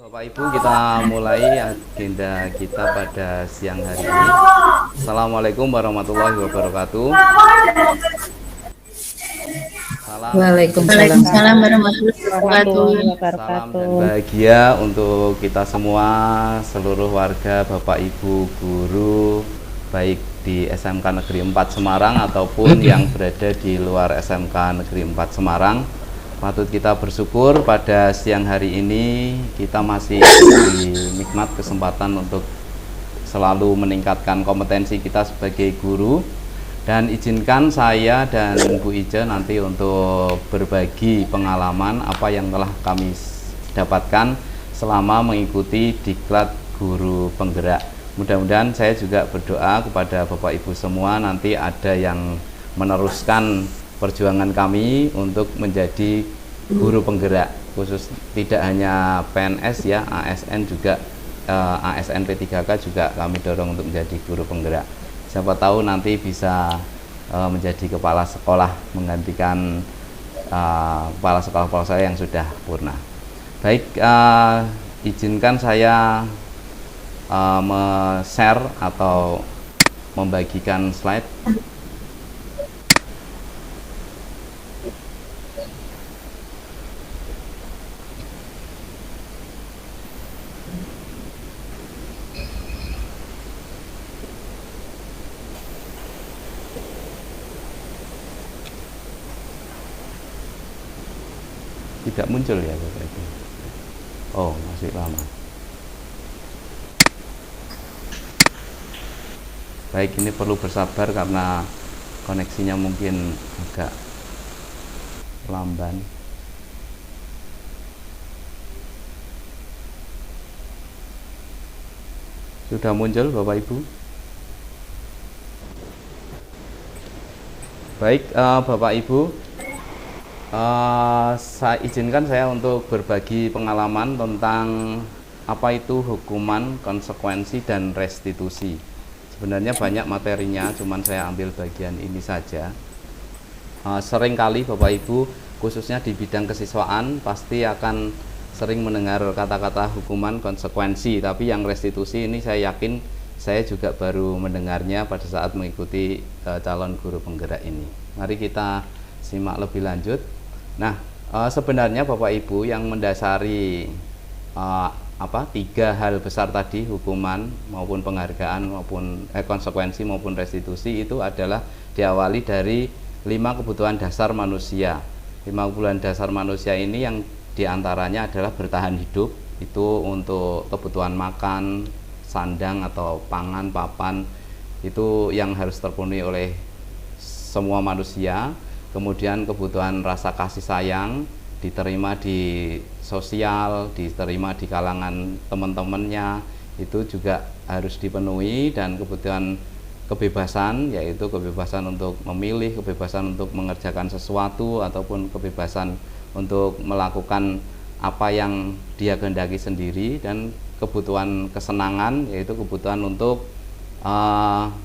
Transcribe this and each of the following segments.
Bapak Ibu, kita mulai agenda kita pada siang hari ini. Assalamualaikum warahmatullahi wabarakatuh. Salam Waalaikumsalam. Waalaikumsalam warahmatullahi wabarakatuh. Warahmatullahi salam wabarakatuh. dan bahagia untuk kita semua, seluruh warga, Bapak Ibu, guru, baik di SMK Negeri 4 Semarang ataupun yang berada di luar SMK Negeri 4 Semarang. Patut kita bersyukur pada siang hari ini kita masih diberi nikmat kesempatan untuk selalu meningkatkan kompetensi kita sebagai guru. Dan izinkan saya dan Bu Ica nanti untuk berbagi pengalaman apa yang telah kami dapatkan selama mengikuti diklat guru penggerak. Mudah-mudahan saya juga berdoa kepada Bapak Ibu semua nanti ada yang meneruskan perjuangan kami untuk menjadi guru penggerak, khusus tidak hanya PNS ya, ASN juga, ASN P3K juga kami dorong untuk menjadi guru penggerak. Siapa tahu nanti bisa menjadi kepala sekolah menggantikan kepala sekolah saya yang sudah purna. Baik, izinkan saya share atau membagikan slide. Tidak muncul ya Bapak Ibu. Oh, masih lama. Baik, ini perlu bersabar karena koneksinya mungkin agak lamban. Sudah muncul Bapak Ibu? Baik, Bapak Ibu, izinkan saya untuk berbagi pengalaman tentang apa itu hukuman, konsekuensi, dan restitusi. Sebenarnya banyak materinya, cuman saya ambil bagian ini saja. Seringkali Bapak Ibu, khususnya di bidang kesiswaan, pasti akan sering mendengar kata-kata hukuman, konsekuensi, tapi yang restitusi ini saya yakin saya juga baru mendengarnya pada saat mengikuti calon guru penggerak ini. Mari kita simak lebih lanjut. Nah, sebenarnya Bapak Ibu yang mendasari tiga hal besar tadi, hukuman maupun penghargaan maupun konsekuensi maupun restitusi, itu adalah diawali dari 5 kebutuhan dasar manusia. 5 kebutuhan dasar manusia ini yang diantaranya adalah bertahan hidup, itu untuk kebutuhan makan, sandang atau pangan, papan, itu yang harus terpenuhi oleh semua manusia. Kemudian kebutuhan rasa kasih sayang, diterima di sosial, diterima di kalangan teman-temannya, itu juga harus dipenuhi. Dan kebutuhan kebebasan, yaitu kebebasan untuk memilih, kebebasan untuk mengerjakan sesuatu, ataupun kebebasan untuk melakukan apa yang dia kehendaki sendiri. Dan kebutuhan kesenangan, yaitu kebutuhan untuk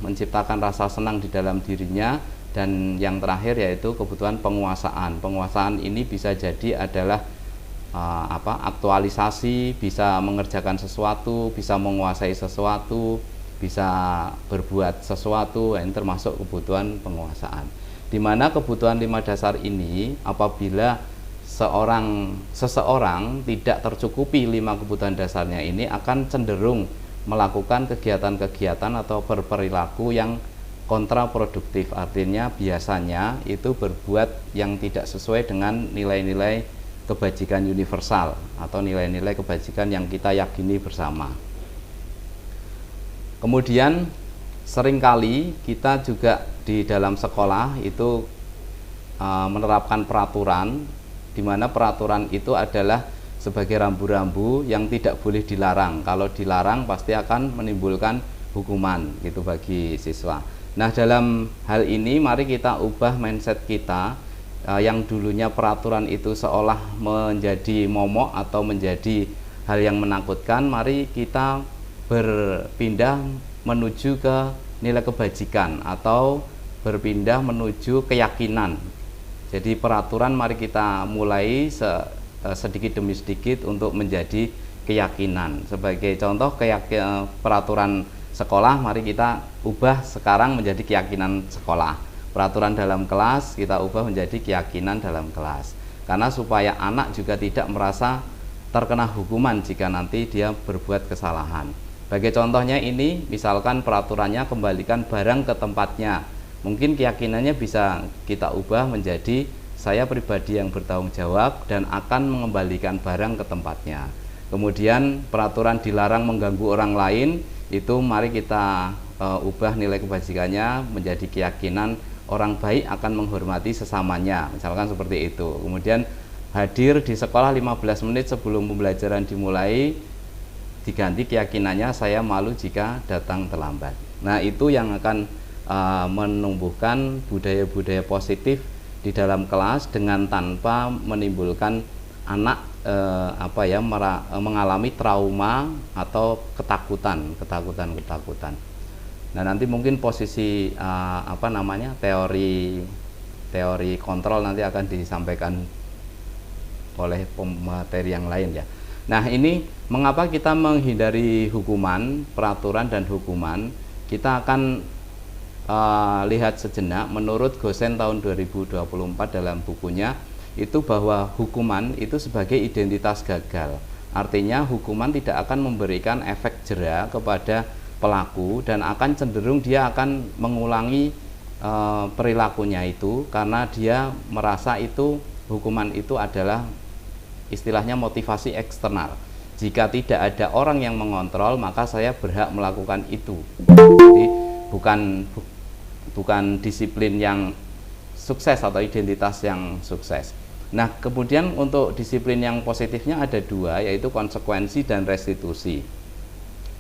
menciptakan rasa senang di dalam dirinya. Dan yang terakhir yaitu kebutuhan penguasaan. Penguasaan ini bisa jadi adalah aktualisasi, bisa mengerjakan sesuatu, bisa menguasai sesuatu, bisa berbuat sesuatu, ini termasuk kebutuhan penguasaan. Di mana kebutuhan 5 dasar ini, apabila seseorang tidak tercukupi 5 kebutuhan dasarnya ini, akan cenderung melakukan kegiatan-kegiatan atau berperilaku yang kontraproduktif. Artinya biasanya itu berbuat yang tidak sesuai dengan nilai-nilai kebajikan universal atau nilai-nilai kebajikan yang kita yakini bersama. Kemudian seringkali kita juga di dalam sekolah itu menerapkan peraturan, di mana peraturan itu adalah sebagai rambu-rambu yang tidak boleh dilarang. Kalau dilarang pasti akan menimbulkan hukuman gitu bagi siswa. Nah, dalam hal ini mari kita ubah mindset kita, yang dulunya peraturan itu seolah menjadi momok atau menjadi hal yang menakutkan. Mari kita berpindah menuju ke nilai kebajikan atau berpindah menuju keyakinan. Jadi peraturan mari kita mulai sedikit demi sedikit untuk menjadi keyakinan. Sebagai contoh peraturan sekolah, mari kita ubah sekarang menjadi keyakinan sekolah. Peraturan dalam kelas kita ubah menjadi keyakinan dalam kelas. Karena supaya anak juga tidak merasa terkena hukuman jika nanti dia berbuat kesalahan. Sebagai contohnya ini, misalkan peraturannya kembalikan barang ke tempatnya. Mungkin keyakinannya bisa kita ubah menjadi saya pribadi yang bertanggung jawab dan akan mengembalikan barang ke tempatnya. Kemudian peraturan dilarang mengganggu orang lain, itu mari kita ubah nilai kebajikannya menjadi keyakinan orang baik akan menghormati sesamanya. Misalkan seperti itu. Kemudian hadir di sekolah 15 menit sebelum pembelajaran dimulai, diganti keyakinannya saya malu jika datang terlambat. Nah, itu yang akan menumbuhkan budaya-budaya positif di dalam kelas dengan tanpa menimbulkan anak mengalami trauma atau ketakutan. Nah, nanti mungkin posisi teori kontrol nanti akan disampaikan oleh pemateri yang lain ya. Nah, ini mengapa kita menghindari hukuman, peraturan dan hukuman. Kita akan lihat sejenak. Menurut Gosen tahun 2024 dalam bukunya itu bahwa hukuman itu sebagai identitas gagal. Artinya hukuman tidak akan memberikan efek jera kepada pelaku dan akan cenderung dia akan mengulangi perilakunya itu karena dia merasa itu hukuman itu adalah istilahnya motivasi eksternal. Jika tidak ada orang yang mengontrol, maka saya berhak melakukan itu. Jadi bukan disiplin yang sukses atau identitas yang sukses. Nah, kemudian untuk disiplin yang positifnya ada dua, yaitu konsekuensi dan restitusi.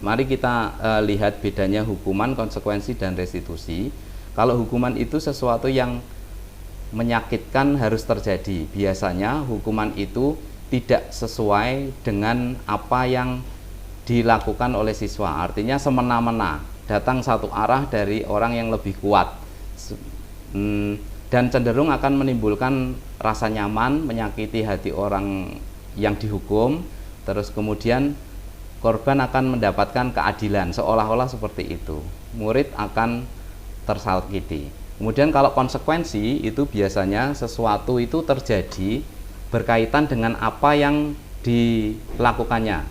Mari kita lihat bedanya hukuman, konsekuensi dan restitusi. Kalau hukuman itu sesuatu yang menyakitkan harus terjadi. Biasanya hukuman itu tidak sesuai dengan apa yang dilakukan oleh siswa. Artinya semena-mena, datang satu arah dari orang yang lebih kuat dan cenderung akan menimbulkan rasa nyaman, menyakiti hati orang yang dihukum. Terus kemudian korban akan mendapatkan keadilan, seolah-olah seperti itu. Murid akan tersakiti. Kemudian kalau konsekuensi itu biasanya sesuatu itu terjadi berkaitan dengan apa yang dilakukannya.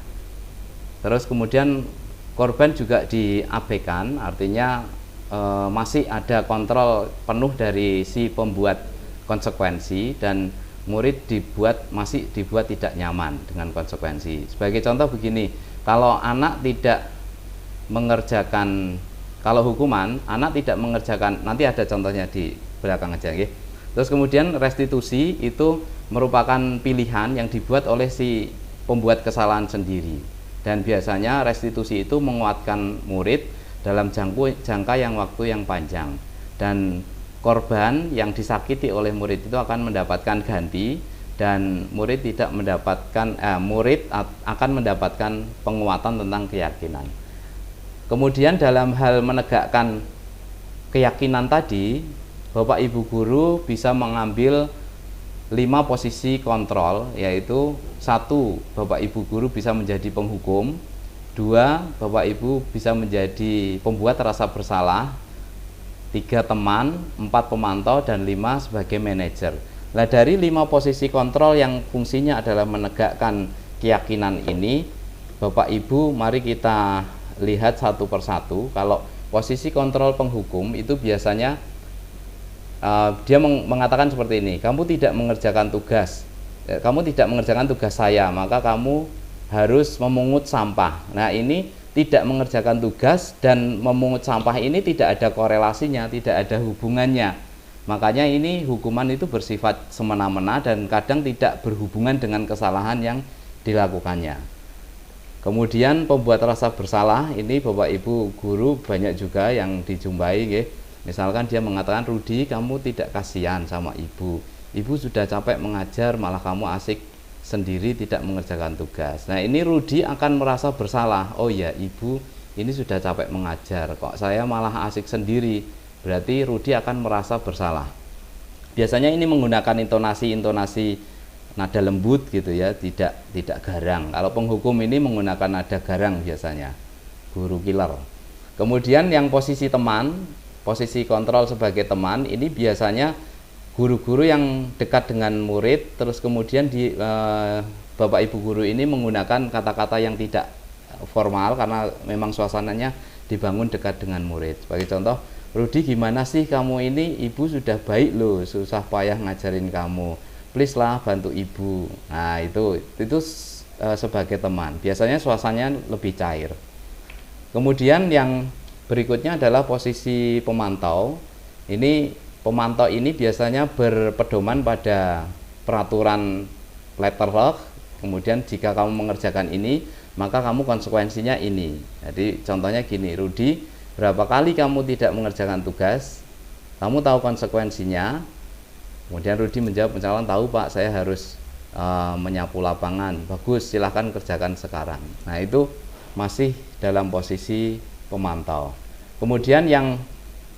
Terus kemudian korban juga diabaikan, artinya masih ada kontrol penuh dari si pembuat konsekuensi dan murid masih dibuat tidak nyaman dengan konsekuensi. Sebagai contoh begini, kalau anak tidak mengerjakan, kalau hukuman anak tidak mengerjakan, nanti ada contohnya di belakang aja ya. Terus kemudian restitusi itu merupakan pilihan yang dibuat oleh si pembuat kesalahan sendiri. Dan biasanya restitusi itu menguatkan murid dalam jangka yang waktu yang panjang. Dan korban yang disakiti oleh murid itu akan mendapatkan ganti dan murid akan mendapatkan penguatan tentang keyakinan. Kemudian dalam hal menegakkan keyakinan tadi, Bapak Ibu guru bisa mengambil 5 posisi kontrol, yaitu 1. Bapak Ibu guru bisa menjadi penghukum, 2. Bapak Ibu bisa menjadi pembuat rasa bersalah, 3. Teman, 4. Pemantau, dan 5 sebagai manajer. Nah, dari 5 posisi kontrol yang fungsinya adalah menegakkan keyakinan ini, Bapak Ibu mari kita lihat satu persatu. Kalau posisi kontrol penghukum itu biasanya dia mengatakan seperti ini, kamu tidak mengerjakan tugas, saya, maka kamu harus memungut sampah. Nah, ini tidak mengerjakan tugas dan memungut sampah ini tidak ada korelasinya, tidak ada hubungannya. Makanya ini hukuman itu bersifat semena-mena dan kadang tidak berhubungan dengan kesalahan yang dilakukannya. Kemudian pembuat rasa bersalah ini Bapak Ibu guru banyak juga yang dijumpai ya. Misalkan dia mengatakan, Rudi, kamu tidak kasihan sama ibu sudah capek mengajar, malah kamu asik sendiri tidak mengerjakan tugas. Nah, ini Rudi akan merasa bersalah. Oh ya, ibu ini sudah capek mengajar, kok saya malah asik sendiri. Berarti Rudi akan merasa bersalah. Biasanya ini menggunakan intonasi nada lembut gitu ya, tidak garang. Kalau penghukum ini menggunakan nada garang biasanya, guru killer. Kemudian yang posisi teman, posisi kontrol sebagai teman, ini biasanya guru-guru yang dekat dengan murid, terus kemudian Bapak Ibu guru ini menggunakan kata-kata yang tidak formal karena memang suasananya dibangun dekat dengan murid. Sebagai contoh, Rudi, gimana sih kamu ini, ibu sudah baik loh, susah payah ngajarin kamu, please lah bantu ibu. Nah itu sebagai teman, biasanya suasananya lebih cair. Kemudian yang berikutnya adalah posisi pemantau. Ini pemantau ini biasanya berpedoman pada peraturan letter law. Kemudian jika kamu mengerjakan ini, maka kamu konsekuensinya ini. Jadi contohnya gini, Rudi, berapa kali kamu tidak mengerjakan tugas, kamu tahu konsekuensinya. Kemudian Rudi menjawab, misalkan tahu Pak, saya harus menyapu lapangan. Bagus, silahkan kerjakan sekarang. Nah itu masih dalam posisi pemantau. Kemudian yang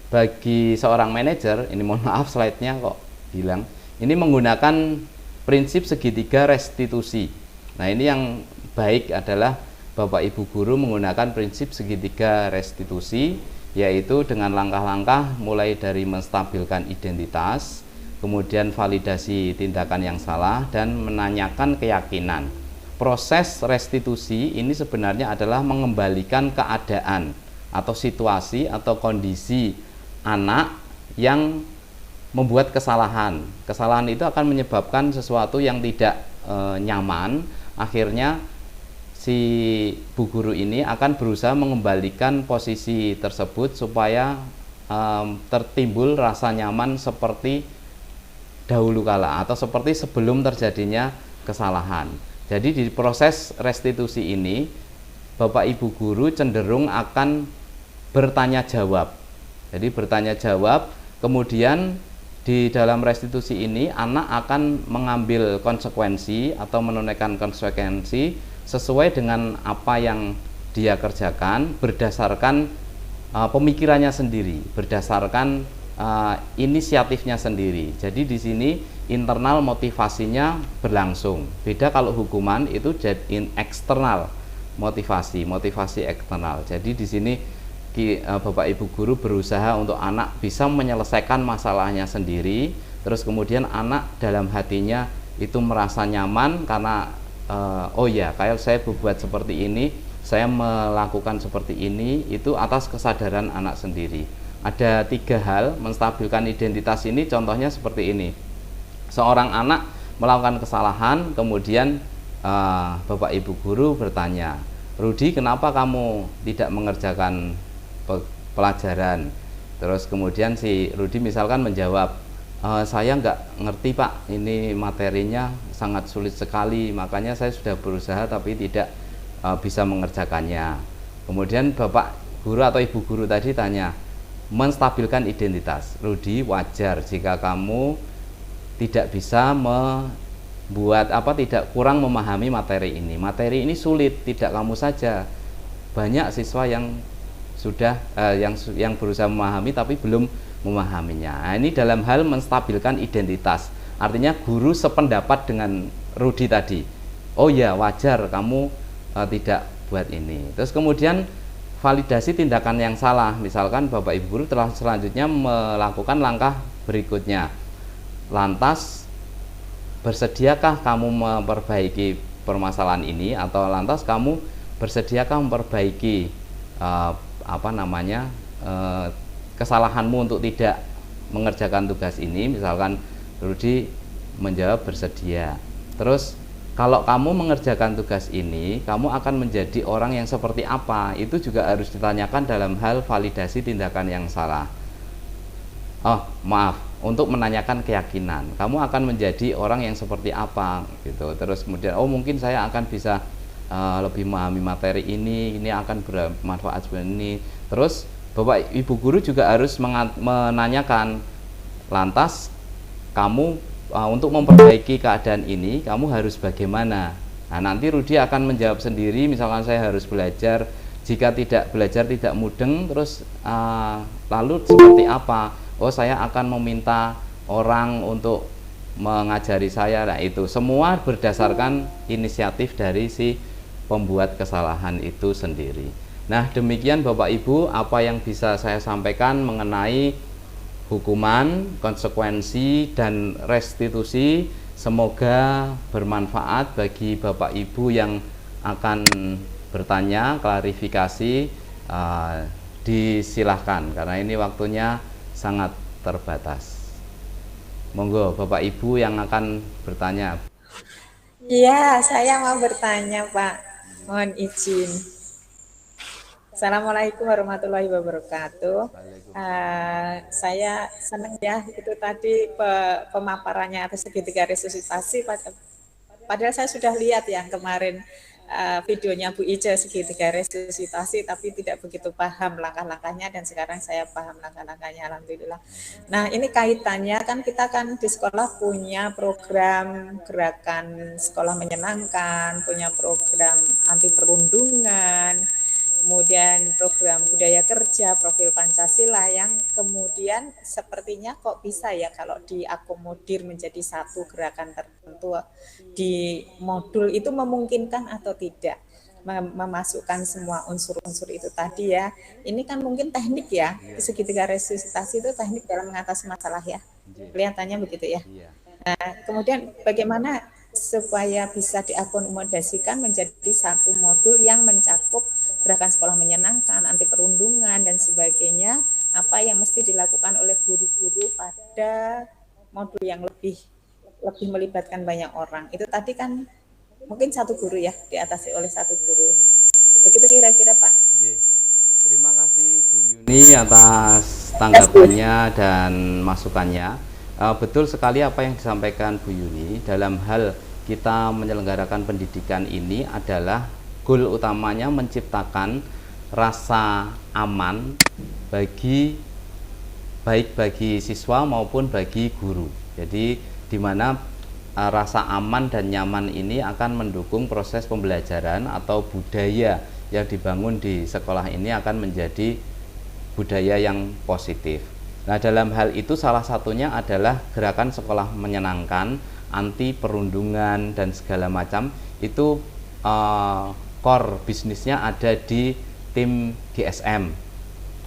bagi seorang manajer, ini mohon maaf slide-nya kok hilang, ini menggunakan prinsip segitiga restitusi. Nah ini yang baik adalah Bapak Ibu guru menggunakan prinsip segitiga restitusi, yaitu dengan langkah-langkah mulai dari menstabilkan identitas, kemudian validasi tindakan yang salah, dan menanyakan keyakinan. Proses restitusi ini sebenarnya adalah mengembalikan keadaan atau situasi atau kondisi anak yang membuat kesalahan. Kesalahan itu akan menyebabkan sesuatu yang tidak nyaman. Akhirnya si bu guru ini akan berusaha mengembalikan posisi tersebut supaya tertimbul rasa nyaman seperti dahulu kala atau seperti sebelum terjadinya kesalahan. Jadi di proses restitusi ini Bapak Ibu guru cenderung akan bertanya jawab. Jadi bertanya jawab, kemudian di dalam restitusi ini anak akan mengambil konsekuensi atau menunaikan konsekuensi sesuai dengan apa yang dia kerjakan berdasarkan pemikirannya sendiri, berdasarkan inisiatifnya sendiri. Jadi di sini internal motivasinya berlangsung. Beda kalau hukuman itu jadi eksternal motivasi eksternal. Jadi di sini Bapak Ibu guru berusaha untuk anak bisa menyelesaikan masalahnya sendiri, terus kemudian anak dalam hatinya itu merasa nyaman karena oh ya, kayak saya berbuat seperti ini, saya melakukan seperti ini, itu atas kesadaran anak sendiri. Ada 3 hal menstabilkan identitas ini, contohnya seperti ini. Seorang anak melakukan kesalahan, kemudian Bapak Ibu guru bertanya, Rudi, kenapa kamu tidak mengerjakan pelajaran? Terus kemudian si Rudi misalkan menjawab, saya nggak ngerti Pak, ini materinya sangat sulit sekali, makanya saya sudah berusaha tapi tidak bisa mengerjakannya. Kemudian Bapak guru atau Ibu guru tadi tanya, menstabilkan identitas, Rudi, wajar jika kamu tidak bisa tidak kurang memahami materi ini. Materi ini sulit, tidak kamu saja, banyak siswa yang sudah yang berusaha memahami tapi belum memahaminya. Nah, ini dalam hal menstabilkan identitas. Artinya guru sependapat dengan Rudi tadi. Oh ya, wajar kamu tidak buat ini. Terus kemudian validasi tindakan yang salah. Misalkan Bapak Ibu guru telah selanjutnya melakukan langkah berikutnya. Lantas bersediakah kamu memperbaiki permasalahan ini, atau lantas kamu bersediakah memperbaiki kesalahanmu untuk tidak mengerjakan tugas ini? Misalkan Rudi menjawab bersedia. Terus kalau kamu mengerjakan tugas ini, kamu akan menjadi orang yang seperti apa? Itu juga harus ditanyakan dalam hal validasi tindakan yang salah. Untuk menanyakan keyakinan, kamu akan menjadi orang yang seperti apa gitu. Terus kemudian mungkin saya akan bisa lebih memahami materi ini akan bermanfaat seperti ini. Terus Bapak Ibu guru juga harus menanyakan, lantas kamu untuk memperbaiki keadaan ini kamu harus bagaimana? Nah, nanti Rudi akan menjawab sendiri, misalkan saya harus belajar, jika tidak belajar tidak mudeng, terus lalu seperti apa? Oh, saya akan meminta orang untuk mengajari saya. Nah, itu semua berdasarkan inisiatif dari si pembuat kesalahan itu sendiri. Nah, demikian Bapak Ibu apa yang bisa saya sampaikan mengenai hukuman, konsekuensi, dan restitusi. Semoga bermanfaat bagi Bapak Ibu yang akan bertanya, klarifikasi, disilahkan karena ini waktunya sangat terbatas. Monggo Bapak Ibu yang akan bertanya. Iya, saya mau bertanya Pak. Mohon izin. Assalamualaikum warahmatullahi wabarakatuh. Saya senang ya itu tadi pemaparannya atas segitiga resusitasi. Padahal saya sudah lihat yang kemarin videonya Bu Ica segitiga resusitasi, tapi tidak begitu paham langkah-langkahnya, dan sekarang saya paham langkah-langkahnya, alhamdulillah. Nah, ini kaitannya kan kita kan di sekolah punya program gerakan sekolah menyenangkan, punya program anti perundungan, kemudian program budaya kerja, profil Pancasila, yang kemudian sepertinya kok bisa ya kalau diakomodir menjadi satu gerakan tertentu di modul itu, memungkinkan atau tidak memasukkan semua unsur-unsur itu tadi ya. Ini kan mungkin teknik ya, segitiga resusitasi itu teknik dalam mengatasi masalah ya, kelihatannya begitu ya. Nah, kemudian bagaimana supaya bisa diakomodasikan menjadi satu modul yang mencakup gerakan sekolah menyenangkan, anti perundungan, dan sebagainya, apa yang mesti dilakukan oleh guru-guru pada modul yang lebih melibatkan banyak orang. Itu tadi kan mungkin satu guru ya, diatasi oleh satu guru. Begitu kira-kira Pak. Terima kasih Bu Yuni atas tanggapannya dan masukannya. Betul sekali apa yang disampaikan Bu Yuni. Dalam hal kita menyelenggarakan pendidikan ini adalah goal utamanya menciptakan rasa aman baik bagi siswa maupun bagi guru. Jadi di mana rasa aman dan nyaman ini akan mendukung proses pembelajaran atau budaya yang dibangun di sekolah ini akan menjadi budaya yang positif. Nah, dalam hal itu salah satunya adalah gerakan sekolah menyenangkan, anti perundungan dan segala macam. Itu core bisnisnya ada di tim GSM.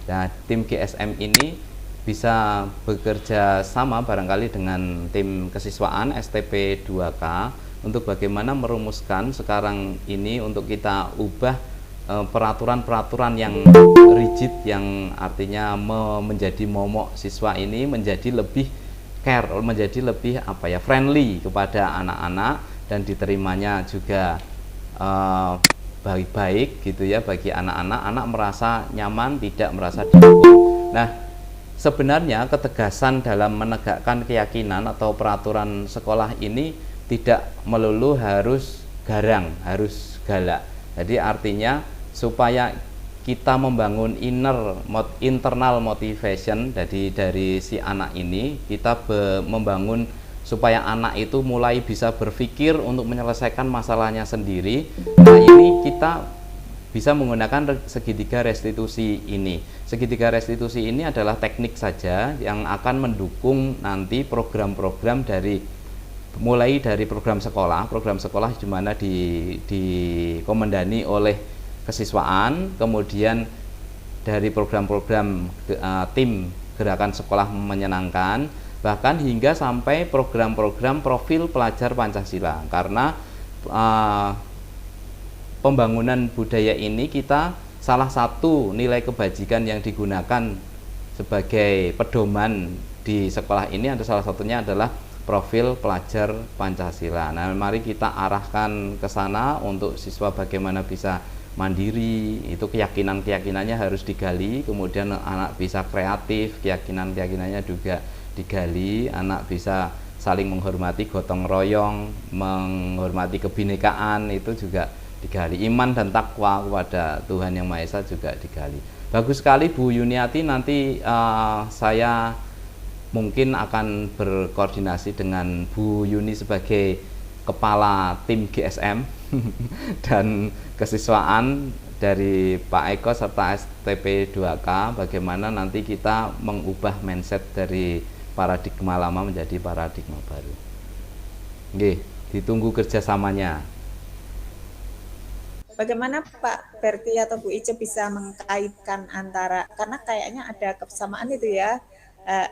Nah, tim GSM ini bisa bekerja sama barangkali dengan tim kesiswaan STP 2K untuk bagaimana merumuskan sekarang ini untuk kita ubah peraturan-peraturan yang rigid, yang artinya menjadi momok siswa ini menjadi lebih care, menjadi lebih friendly kepada anak-anak, dan diterimanya juga baik-baik gitu ya bagi anak-anak. Anak merasa nyaman, tidak merasa dipukul. Nah, sebenarnya ketegasan dalam menegakkan keyakinan atau peraturan sekolah ini tidak melulu harus garang, harus galak. Jadi artinya supaya kita membangun internal motivation dari si anak ini, kita membangun supaya anak itu mulai bisa berpikir untuk menyelesaikan masalahnya sendiri. Nah, ini kita bisa menggunakan segitiga restitusi ini. Segitiga restitusi ini adalah teknik saja yang akan mendukung nanti program-program mulai dari program sekolah di mana dikomandani oleh kesiswaan, kemudian dari program-program tim gerakan sekolah menyenangkan, bahkan hingga sampai program-program profil pelajar Pancasila. Karena pembangunan budaya ini, kita salah satu nilai kebajikan yang digunakan sebagai pedoman di sekolah ini ada salah satunya adalah profil pelajar Pancasila. Nah, mari kita arahkan ke sana untuk siswa bagaimana bisa mandiri, itu keyakinannya harus digali, kemudian anak bisa kreatif, keyakinannya juga digali, anak bisa saling menghormati, gotong royong, menghormati kebinekaan, itu juga digali, iman dan takwa kepada Tuhan Yang Maha Esa juga digali. Bagus sekali Bu Yuniati, nanti saya mungkin akan berkoordinasi dengan Bu Yuni sebagai kepala tim GSM dan kesiswaan dari Pak Eko serta STP 2K, bagaimana nanti kita mengubah mindset dari paradigma lama menjadi paradigma baru. Nggih, ditunggu kerjasamanya. Bagaimana Pak Berti atau Bu Ice bisa mengkaitkan antara, karena kayaknya ada kesamaan itu ya,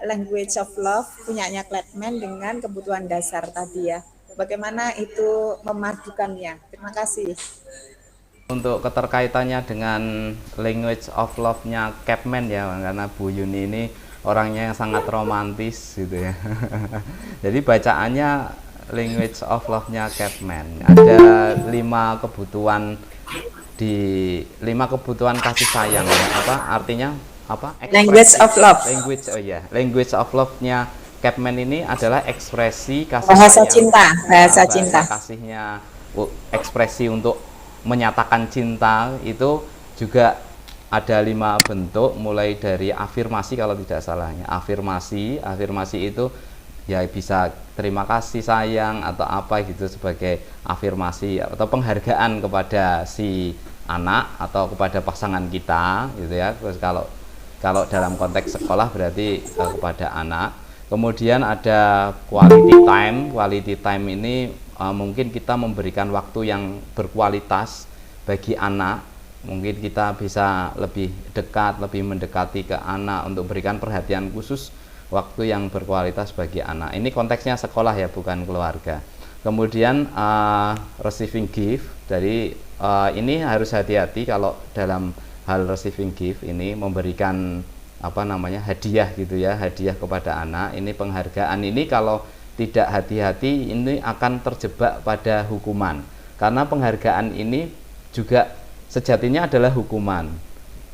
language of love punyanya Clapman dengan kebutuhan dasar tadi ya. Bagaimana itu memadukannya? Terima kasih. Untuk keterkaitannya dengan language of love-nya Capman ya, karena Bu Yuni ini orangnya yang sangat romantis gitu ya. Jadi bacaannya language of love-nya Capman. Ada 5 kebutuhan kasih sayang ya. Apa artinya? Apa? Language of love. Language of love-nya Capman ini adalah ekspresi kasih Bahasa sayang. cinta, bahasa Bahasa cinta. kasihnya, ekspresi untuk menyatakan cinta itu juga ada 5 bentuk, mulai dari afirmasi kalau tidak salahnya. Afirmasi itu ya bisa terima kasih sayang atau apa gitu sebagai afirmasi atau penghargaan kepada si anak atau kepada pasangan kita gitu ya. Terus kalau dalam konteks sekolah berarti kepada anak. Kemudian ada quality time. Quality time ini mungkin kita memberikan waktu yang berkualitas bagi anak. Mungkin kita bisa lebih dekat, lebih mendekati ke anak untuk berikan perhatian khusus, waktu yang berkualitas bagi anak. Ini konteksnya sekolah ya, bukan keluarga. Kemudian receiving gift. Jadi ini harus hati-hati kalau dalam hal receiving gift ini, memberikan hadiah gitu ya, hadiah kepada anak. Ini penghargaan ini kalau tidak hati-hati ini akan terjebak pada hukuman, karena penghargaan ini juga sejatinya adalah hukuman.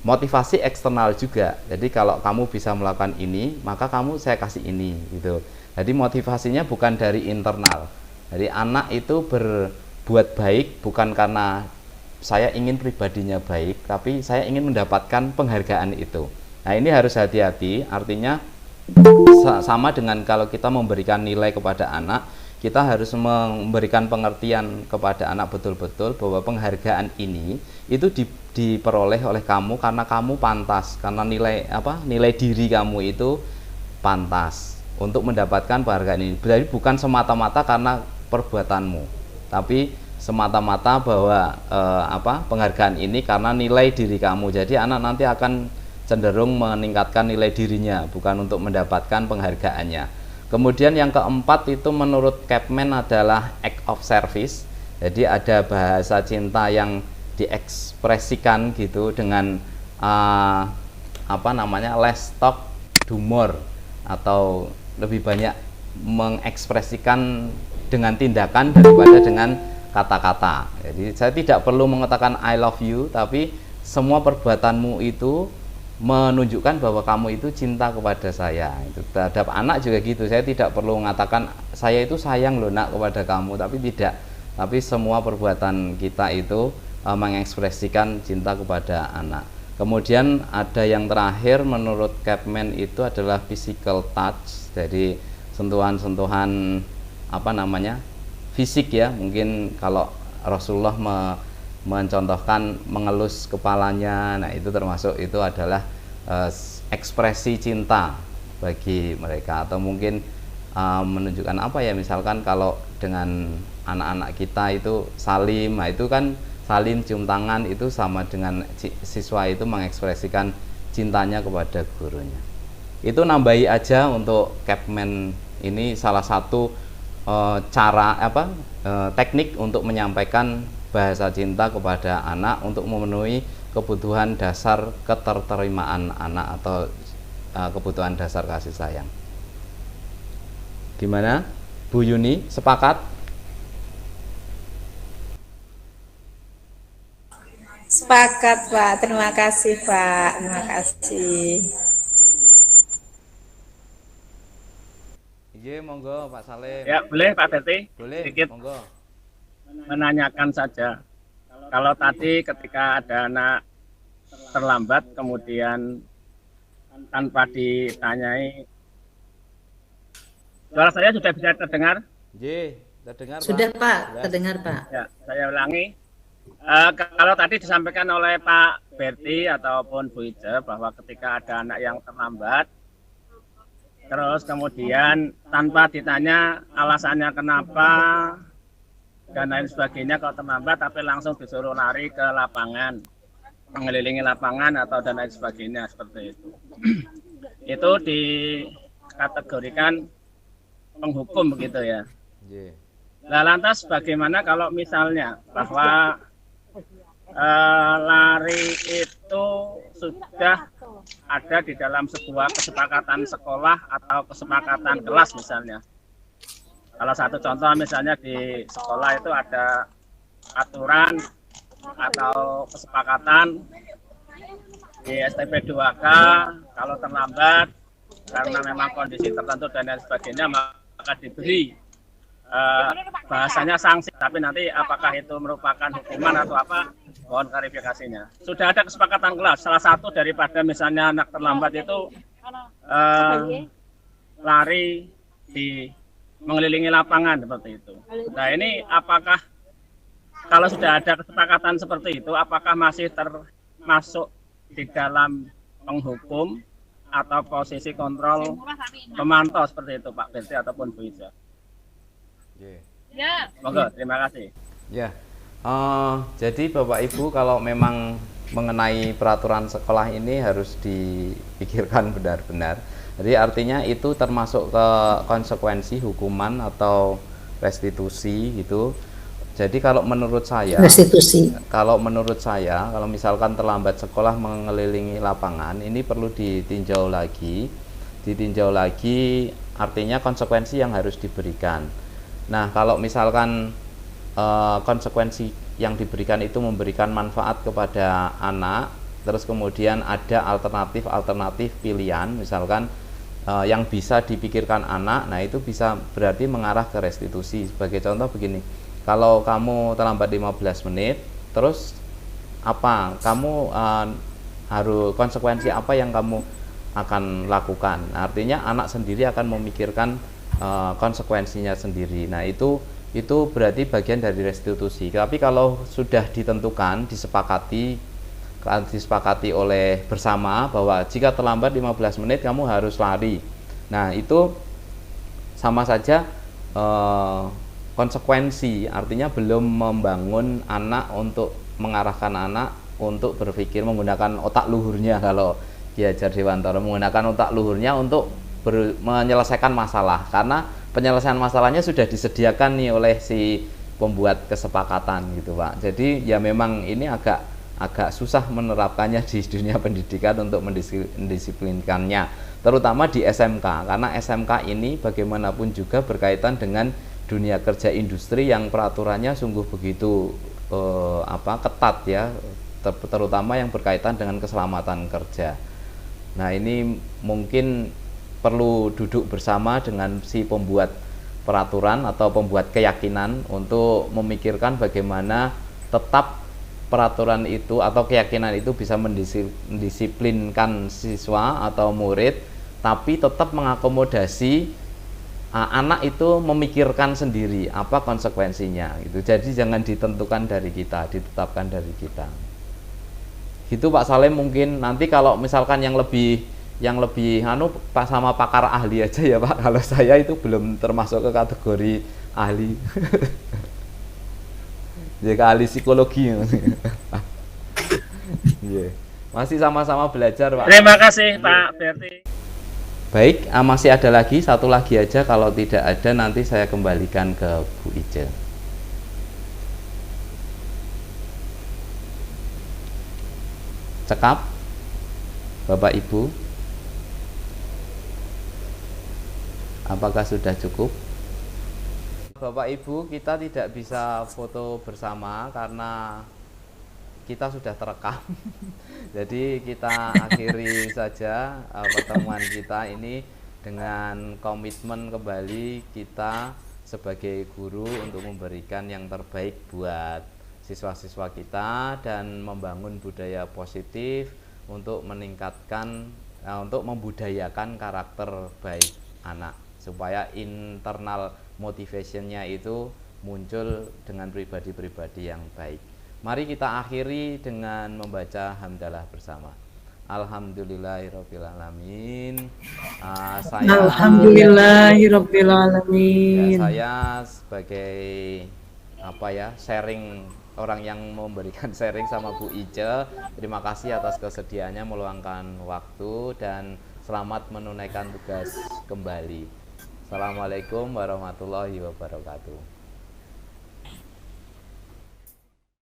Motivasi eksternal juga. Jadi kalau kamu bisa melakukan ini, maka saya kasih ini gitu. Jadi motivasinya bukan dari internal. Jadi anak itu berbuat baik bukan karena saya ingin pribadinya baik, tapi saya ingin mendapatkan penghargaan itu. Nah, ini harus hati-hati, artinya sama dengan kalau kita memberikan nilai kepada anak, kita harus memberikan pengertian kepada anak betul-betul bahwa penghargaan ini itu diperoleh oleh kamu karena kamu pantas, karena nilai diri kamu itu pantas untuk mendapatkan penghargaan ini. Jadi bukan semata-mata karena perbuatanmu, tapi semata-mata bahwa penghargaan ini karena nilai diri kamu. Jadi anak nanti akan cenderung meningkatkan nilai dirinya, bukan untuk mendapatkan penghargaannya. Kemudian yang keempat itu menurut Capman adalah act of service. Jadi ada bahasa cinta yang diekspresikan gitu dengan less talk do more, atau lebih banyak mengekspresikan dengan tindakan daripada dengan kata-kata. Jadi saya tidak perlu mengatakan I love you, tapi semua perbuatanmu itu menunjukkan bahwa kamu itu cinta kepada saya. Itu terhadap anak juga gitu. Saya tidak perlu mengatakan saya itu sayang loh nak kepada kamu, tapi tidak. Tapi semua perbuatan kita itu mengekspresikan cinta kepada anak. Kemudian ada yang terakhir menurut Capman itu adalah physical touch. Jadi sentuhan-sentuhan fisik ya. Mungkin kalau Rasulullah mencontohkan mengelus kepalanya, nah itu termasuk, itu adalah ekspresi cinta bagi mereka. Atau mungkin menunjukkan misalkan kalau dengan anak-anak kita itu salim, nah itu kan salim cium tangan, itu sama dengan siswa itu mengekspresikan cintanya kepada gurunya. Itu nambahi aja untuk Capman ini salah satu teknik untuk menyampaikan bahasa cinta kepada anak untuk memenuhi kebutuhan dasar keterterimaan anak atau kebutuhan dasar kasih sayang. Gimana, Bu Yuni, sepakat? Sepakat Pak, terima kasih Pak, terima kasih. Iya, monggo Pak Salim. Ya, boleh Pak Berti? Boleh, sedikit monggo. Menanyakan saja. Kalau tadi ketika ada anak terlambat kemudian tanpa ditanyai, suara saya sudah bisa terdengar? Iya, terdengar Sudah Pak. Pak, terdengar Pak. Ya, saya ulangi. Kalau tadi disampaikan oleh Pak Berti ataupun Bu Ice bahwa ketika ada anak yang terlambat, terus kemudian tanpa ditanya alasannya kenapa dan lain sebagainya kalau terlambat, tapi langsung disuruh lari ke lapangan, mengelilingi lapangan atau dan lain sebagainya seperti itu. Itu dikategorikan penghukum begitu ya. Nah, lantas bagaimana kalau misalnya bahwa lari itu sudah ada di dalam sebuah kesepakatan sekolah atau kesepakatan kelas misalnya. Kalau satu contoh misalnya di sekolah itu ada aturan atau kesepakatan di STP 2K kalau terlambat karena memang kondisi tertentu dan lain sebagainya maka diberi bahasanya sanksi, tapi nanti apakah itu merupakan hukuman atau apa, mohon klarifikasinya. Sudah ada kesepakatan kelas, salah satu daripada misalnya anak terlambat itu lari di mengelilingi lapangan seperti itu. Nah ini apakah kalau sudah ada kesepakatan seperti itu, apakah masih termasuk di dalam penghukum atau posisi kontrol pemantau seperti itu Pak Berti ataupun Bu Ija? Ya. Monggo, terima kasih. Ya, jadi Bapak Ibu kalau memang mengenai peraturan sekolah ini harus dipikirkan benar-benar. Jadi artinya itu termasuk ke konsekuensi hukuman atau restitusi gitu. Jadi kalau menurut saya, kalau misalkan terlambat sekolah mengelilingi lapangan, ini perlu ditinjau lagi, artinya konsekuensi yang harus diberikan. Nah, kalau misalkan konsekuensi yang diberikan itu memberikan manfaat kepada anak, terus kemudian ada alternatif pilihan, misalkan yang bisa dipikirkan anak, nah itu bisa berarti mengarah ke restitusi. Sebagai contoh begini, kalau kamu terlambat 15 menit, terus apa? Kamu harus konsekuensi apa yang kamu akan lakukan? Nah, artinya anak sendiri akan memikirkan konsekuensinya sendiri. Nah itu berarti bagian dari restitusi. Tapi kalau sudah ditentukan, disepakati oleh bersama bahwa jika terlambat 15 menit kamu harus lari. Nah itu sama saja konsekuensi, artinya belum membangun anak untuk mengarahkan anak untuk berpikir menggunakan otak luhurnya. Kalau Ki Hajar Dewantara menggunakan otak luhurnya untuk menyelesaikan masalah, karena penyelesaian masalahnya sudah disediakan nih oleh si pembuat kesepakatan gitu Pak. Jadi ya memang ini agak susah menerapkannya di dunia pendidikan untuk mendisiplinkannya, terutama di SMK, karena SMK ini bagaimanapun juga berkaitan dengan dunia kerja industri yang peraturannya sungguh begitu ketat ya, terutama yang berkaitan dengan keselamatan kerja. Nah ini mungkin perlu duduk bersama dengan si pembuat peraturan atau pembuat keyakinan untuk memikirkan bagaimana tetap peraturan itu atau keyakinan itu bisa mendisiplinkan siswa atau murid, tapi tetap mengakomodasi anak itu memikirkan sendiri apa konsekuensinya gitu. Jadi jangan ditentukan dari kita, ditetapkan dari kita. Gitu Pak Salim. Mungkin nanti kalau misalkan yang lebih Pak sama pakar ahli aja ya Pak. Kalau saya itu belum termasuk ke kategori ahli. Ya ke ahli psikologi. Yeah. Masih sama-sama belajar Pak. Terima kasih Pak Berti. Baik, masih ada lagi satu lagi aja. Kalau tidak ada nanti saya kembalikan ke Bu Ija. Cekap Bapak Ibu, apakah sudah cukup? Bapak Ibu, kita tidak bisa foto bersama karena kita sudah terekam. Jadi kita akhiri saja pertemuan kita ini dengan komitmen kembali kita sebagai guru untuk memberikan yang terbaik buat siswa-siswa kita dan membangun budaya positif untuk meningkatkan, untuk membudayakan karakter baik anak supaya internal motivationnya itu muncul dengan pribadi-pribadi yang baik. Mari kita akhiri dengan membaca hamdalah bersama. Alhamdulillahirabbil alamin. Saya Alhamdulillahirabbil ya, alamin. saya sebagai apa ya, sharing, orang yang memberikan sharing sama Bu Ice. Terima kasih atas kesediaannya meluangkan waktu dan selamat menunaikan tugas kembali. Assalamualaikum warahmatullahi wabarakatuh.